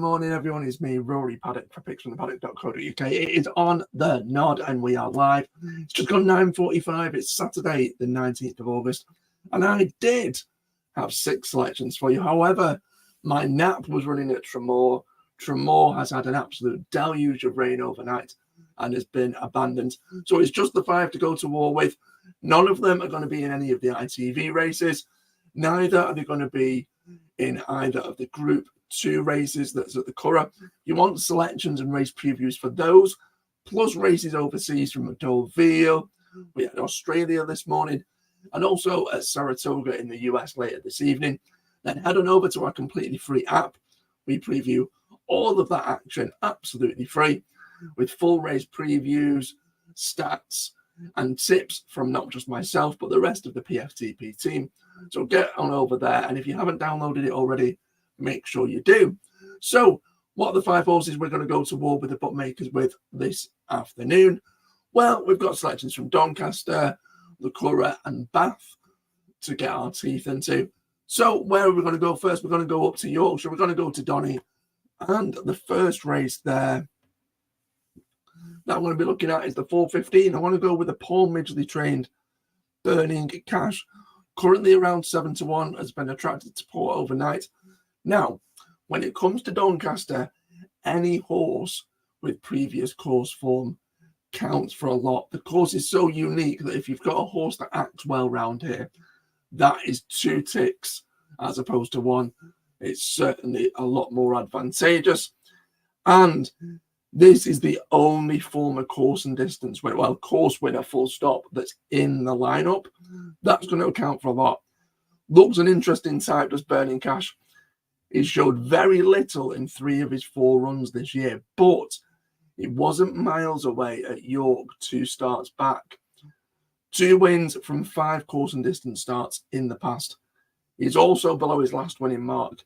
morning, everyone. It's me, Rory Paddock for picksfromthepaddock.co.uk. It is on the nod and we are live. It's just gone 9:45. It's Saturday, the 19th of August. And I did have 6 selections for you. However, my nap was running at Tremor. Tremor has had an absolute deluge of rain overnight and has been abandoned. So it's just the 5 to go to war with. None of them are going to be in any of the ITV races. Neither are they going to be in either of the Group 2 races that's at the Curragh. You want selections and race previews for those, plus races overseas from Deauville. We had Australia this morning, and also at Saratoga in the US later this evening. Then head on over to our completely free app. We preview all of that action absolutely free, with full race previews, stats, and tips from not just myself, but the rest of the PFTP team. So get on over there, and if you haven't downloaded it already, make sure you do. So what are the 5 horses we're going to go to war with the bookmakers with this afternoon? Well, we've got selections from Doncaster, the Curragh and Bath to get our teeth into. So where are we going to go first? We're going to go up to Yorkshire. We're going to go to Donny, and the first race there that I'm going to be looking at is the 4:15. I want to go with the Paul Midgley trained Burning Cash. Currently around 7 to 1, has been attracted to Port overnight. Now, when it comes to Doncaster, any horse with previous course form counts for a lot. The course is so unique that if you've got a horse that acts well round here, that is 2 ticks as opposed to 1. It's certainly a lot more advantageous. And this is the only former course and distance winner, well, course winner full stop, that's in the lineup. That's going to account for a lot. Looks an interesting type, does Burning Cash. He showed very little in 3 of his 4 runs this year, but it wasn't miles away at York 2 starts back. 2 wins from 5 course and distance starts in the past. He's also below his last winning mark,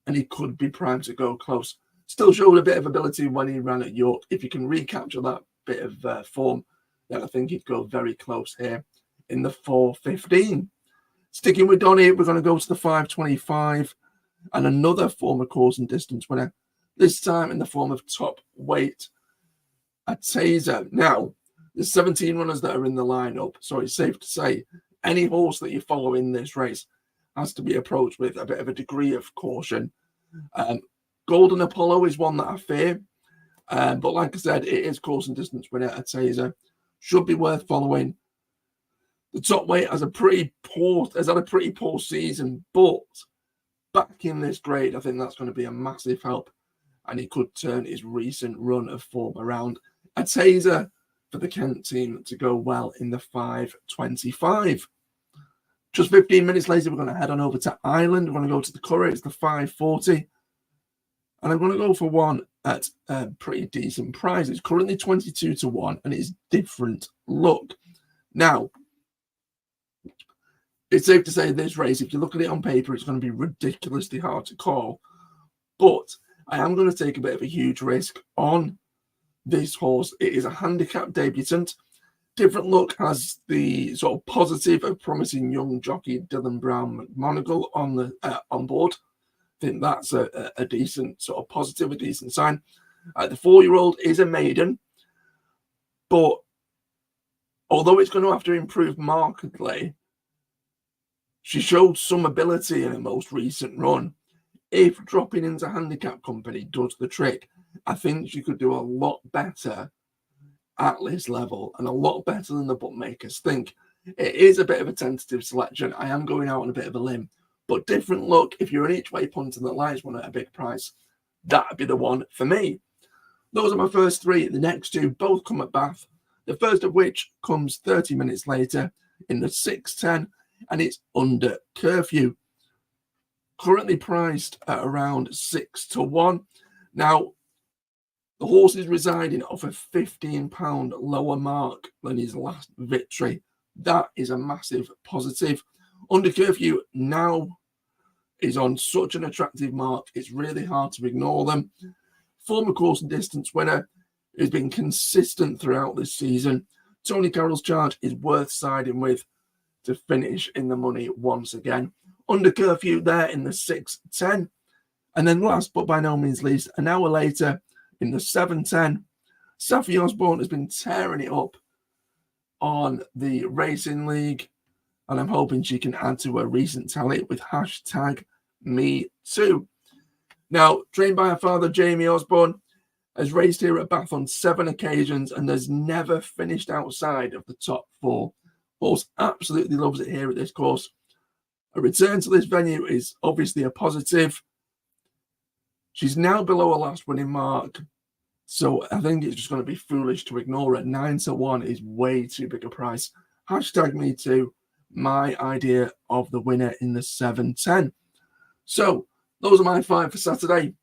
and he could be primed to go close. Still showed a bit of ability when he ran at York. If you can recapture that bit of form, then I think he'd go very close here in the 4:15. Sticking with Donny, we're going to go to the 5:25 and another former course and distance winner, this time in the form of top weight Ataser. Now, there's 17 runners that are in the lineup, so it's safe to say any horse that you follow in this race has to be approached with a bit of a degree of caution. Golden Apollo is one that I fear, but like I said, it is course and distance winner Ataser. Should be worth following. The top weight has had a pretty poor season, but back in this grade, I think that's going to be a massive help, and he could turn his recent run of form around. Ataser for the Kent team to go well in the 5:25. Just 15 minutes later, we're going to head on over to Ireland. We're going to go to the Curragh. It's the 5:40. And I'm going to go for one at a pretty decent price. It's currently 22 to 1, and it's Different Look. Now, it's safe to say this race, if you look at it on paper, it's going to be ridiculously hard to call. But I am going to take a bit of a huge risk on this horse. It is a handicap debutant. Different Look has the sort of positive of promising young jockey Dylan Brown McMonagle on board. I think that's a decent sort of positive, a decent sign. The 4-year-old is a maiden, but although it's going to have to improve markedly, she showed some ability in her most recent run. If dropping into handicap company does the trick, I think she could do a lot better at this level and a lot better than the bookmakers think. It is a bit of a tentative selection. I am going out on a bit of a limb. But Different Look, if you're an each-way punter that likes one at a big price, that'd be the one for me. Those are my first 3. The next 2 both come at Bath. The first of which comes 30 minutes later in the 6:10, and it's Under Curfew. Currently priced at around 6 to 1. Now, the horse is residing off a £15 lower mark than his last victory. That is a massive positive. Under Curfew now is on such an attractive mark, it's really hard to ignore them. Former course and distance winner, has been consistent throughout this season. Tony Carroll's charge is worth siding with to finish in the money once again. Under Curfew there in the 6:10. And then last but by no means least, an hour later in the 7:10, Saffie Osborne has been tearing it up on the Racing League, and I'm hoping she can add to her recent tally with hashtag me too. Now, trained by her father, Jamie Osborne, has raced here at Bath on 7 occasions and has never finished outside of the top 4. Horse absolutely loves it here at this course. A return to this venue is obviously a positive. She's now below her last winning mark, so I think it's just going to be foolish to ignore it. 9-1 is way too big a price. Hashtag me too. My idea of the winner in the 7:10. So those are my 5 for Saturday.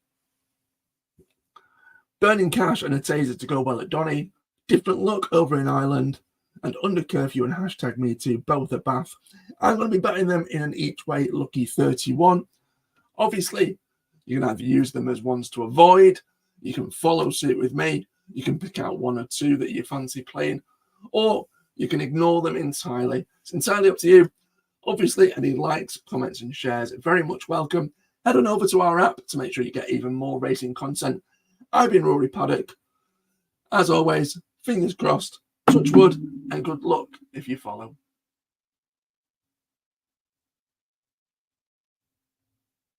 Burning Cash and a Taser to go well at Donny. Different Look over in Ireland. And Under Curfew and hashtag me too, both at Bath. I'm going to be betting them in an each way lucky 31. Obviously, you can either use them as ones to avoid. You can follow suit with me. You can pick out 1 or 2 that you fancy playing. Or you can ignore them entirely. It's entirely up to you. Obviously, any likes, comments and shares are very much welcome. Head on over to our app to make sure you get even more racing content. I've been Rory Paddock. As always, fingers crossed, touch wood, and good luck if you follow.